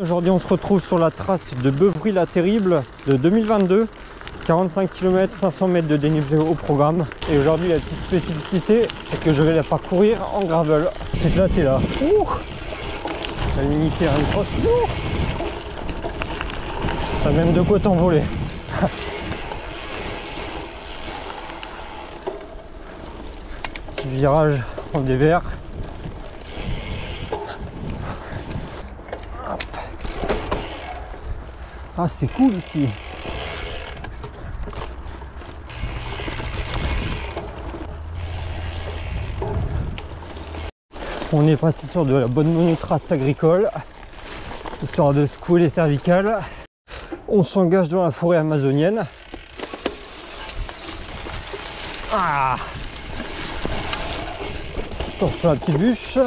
Aujourd'hui on se retrouve sur la trace de Beuvry-la-Terrible de 2022. 45 km, 500 mètres de dénivelé au programme. Et aujourd'hui la petite spécificité, c'est que je vais la parcourir en gravel. C'est éclaté là. Ouh, la unité Run Cross. Ça a même de quoi t'envoler. Petit virage en dévers. Ah, c'est cool ici. On est passé sur de la bonne monotrace agricole, histoire de secouer les cervicales. On s'engage dans la forêt amazonienne. Ah, sur la petite bûche.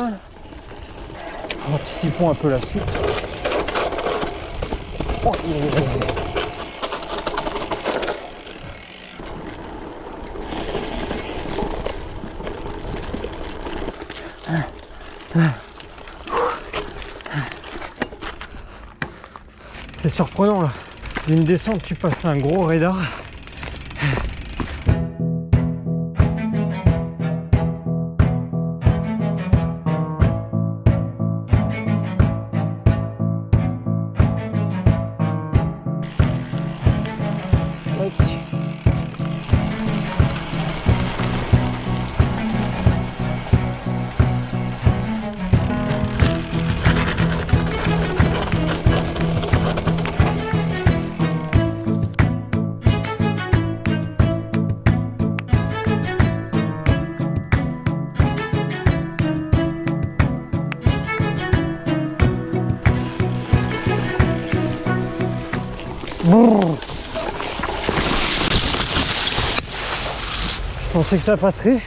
Anticipons un peu la suite. Oh, c'est surprenant là, d'une descente tu passes un gros radar. Je pensais que ça passerait.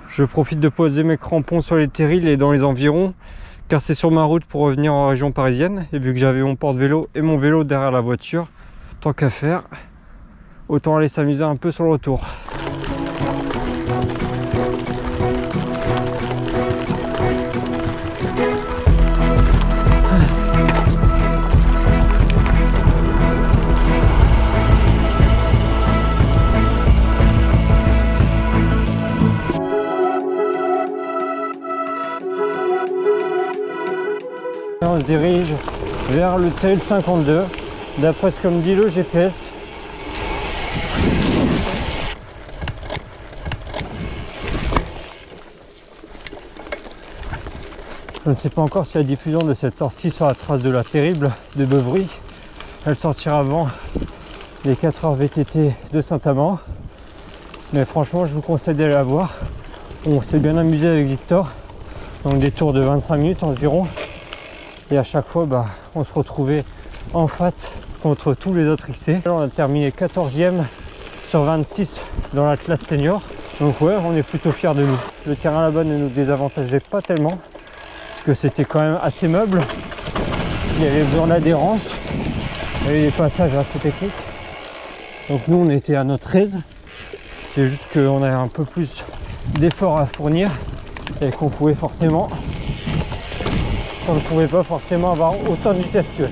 Je profite de poser mes crampons sur les terrils et dans les environs, car c'est sur ma route pour revenir en région parisienne. Et vu que j'avais mon porte-vélo et mon vélo derrière la voiture, tant qu'à faire, autant aller s'amuser un peu sur le retour. On se dirige vers le trail 52, d'après ce que me dit le GPS. Je ne sais pas encore si la diffusion de cette sortie sur la trace de la Terrible de Beuvry, elle sortira avant les 4 heures VTT de Saint-Amand. Mais franchement, je vous conseille d'aller la voir. On s'est bien amusé avec Victor, donc des tours de 25 minutes environ. Et à chaque fois, on se retrouvait en fat contre tous les autres XC. Là, on a terminé 14e sur 26 dans la classe senior. Donc ouais, on est plutôt fiers de nous. Le terrain là-bas ne nous désavantageait pas tellement, que c'était quand même assez meuble. Il y avait besoin d'adhérence, il y avait des passages assez techniques. Donc nous on était à notre aise. C'est juste qu'on avait un peu plus d'efforts à fournir et qu'on pouvait forcément, on ne pouvait pas forcément avoir autant de vitesse qu'eux.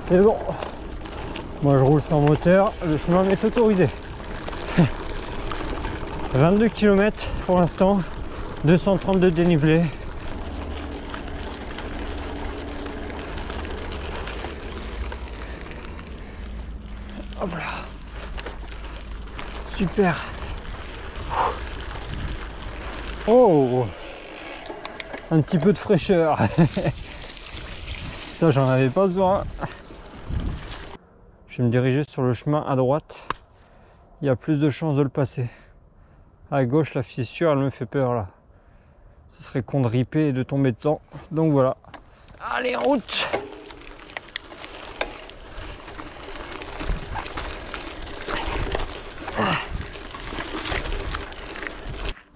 C'est bon. Moi je roule sans moteur, le chemin m'est autorisé. 22 km pour l'instant, 232 dénivelé. Hop là. Super. Oh, un petit peu de fraîcheur. Ça, j'en avais pas besoin. Je vais me diriger sur le chemin à droite. Il y a plus de chances de le passer. À gauche, la fissure, elle me fait peur là. Ce serait con de ripper et de tomber dedans. Donc voilà. Allez, route!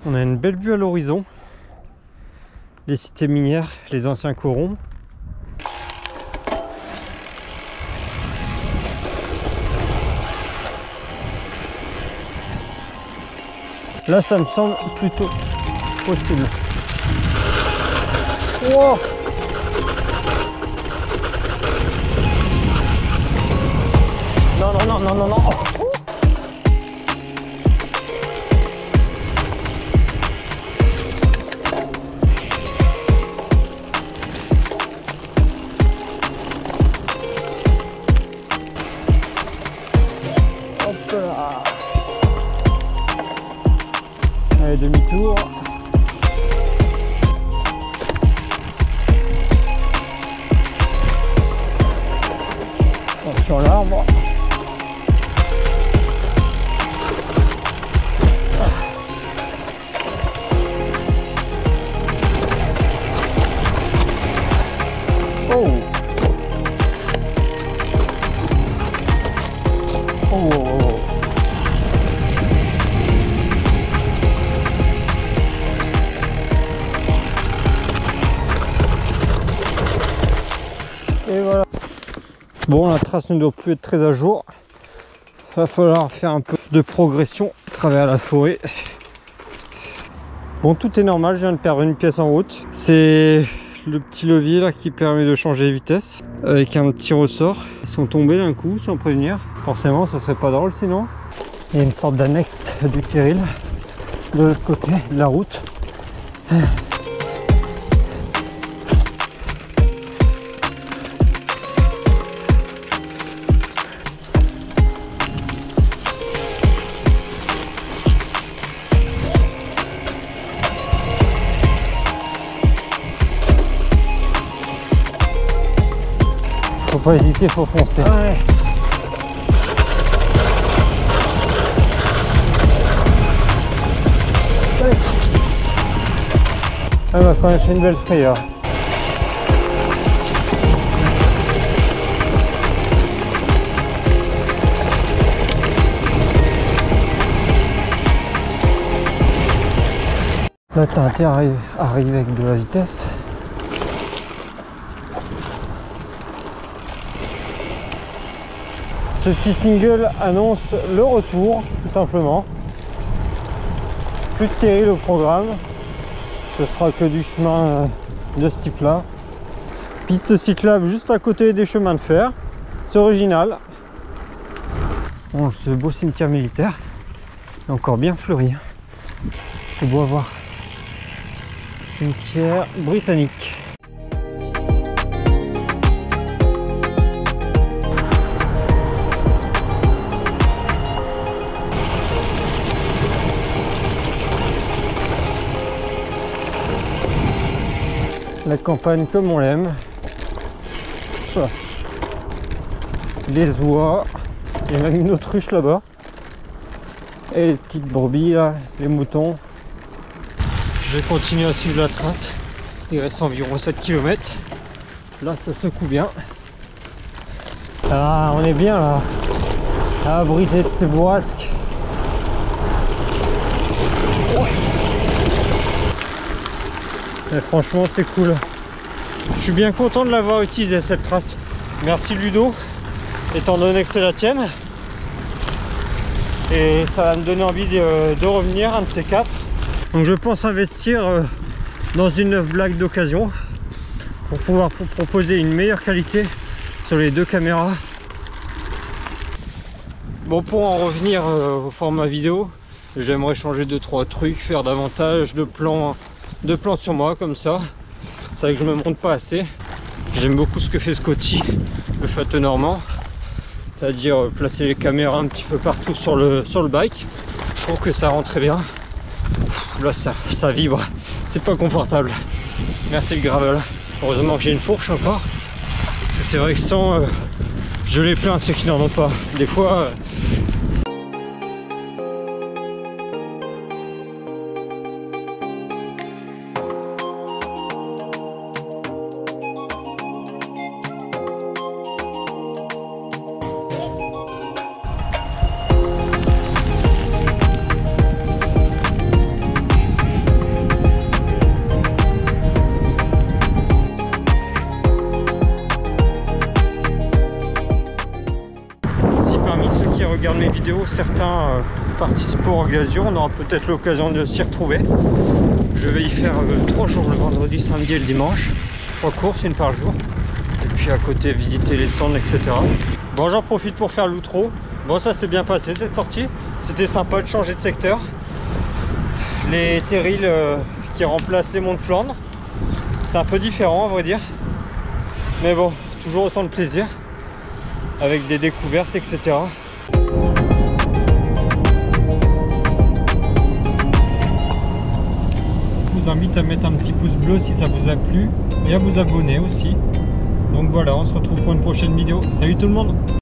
On a une belle vue à l'horizon. les cités minières, les anciens corons. Là, ça me semble plutôt possible. Wow. Non, non, non, non, non, non. Hop là. Allez, demi-tour. Sur l'arbre. Oh. Oh. Et voilà. Bon, la trace ne doit plus être très à jour. Il va falloir faire un peu de progression à travers la forêt. Bon, tout est normal, je viens de perdre une pièce en route. C'est le petit levier là qui permet de changer les vitesses avec un petit ressort. Ils sont tombés d'un coup sans prévenir. Forcément, ça serait pas drôle sinon. Il y a une sorte d'annexe du terril de l'autre côté de la route. Faut pas hésiter, faut foncer. Ouais. Ah bah quand même fait une belle frayeur. Là t'as intérêt à arriver avec de la vitesse. Ce petit single annonce le retour, tout simplement. Plus de terril au programme. Ce sera que du chemin de ce type là. Piste cyclable juste à côté des chemins de fer. C'est original. Bon, ce beau cimetière militaire est encore bien fleuri. C'est beau à voir. Cimetière britannique. La campagne comme on l'aime. Les oies, il y a même une autruche là-bas. Et les petites brebis là, les moutons. Je vais continuer à suivre la trace. Il reste environ 7 km. Là ça secoue bien. Ah, on est bien là, abrité de ces bourrasques. Et franchement c'est cool. Je suis bien content de l'avoir utilisé cette trace. Merci Ludo, étant donné que c'est la tienne. Et ça va me donner envie de revenir, un de ces quatre. Donc je pense investir dans une blague d'occasion pour pouvoir proposer une meilleure qualité sur les deux caméras. Bon, pour en revenir au format vidéo, j'aimerais changer 2-3 trucs, faire davantage de plans sur moi comme ça. C'est vrai que je me montre pas assez. J'aime beaucoup ce que fait Scotty, le Fat Normand, c'est-à-dire placer les caméras un petit peu partout sur le bike. Je trouve que ça rend très bien. Là ça vibre, c'est pas confortable. Merci le gravel. Heureusement que j'ai une fourche encore. C'est vrai que sans, je les plains ceux qui n'en ont pas. Des fois vidéo, certains participent au Orgasio. On aura peut-être l'occasion de s'y retrouver. Je vais y faire 3 jours, le vendredi, samedi et le dimanche. 3 courses, une par jour. Et puis à côté, visiter les stands, etc. Bon, j'en profite pour faire l'outro. Bon, ça s'est bien passé cette sortie. C'était sympa de changer de secteur. Les terrils qui remplacent les monts de Flandre. C'est un peu différent, à vrai dire. Mais bon, toujours autant de plaisir. Avec des découvertes, etc. Je vous invite à mettre un petit pouce bleu si ça vous a plu et à vous abonner aussi. Donc voilà, on se retrouve pour une prochaine vidéo. Salut tout le monde!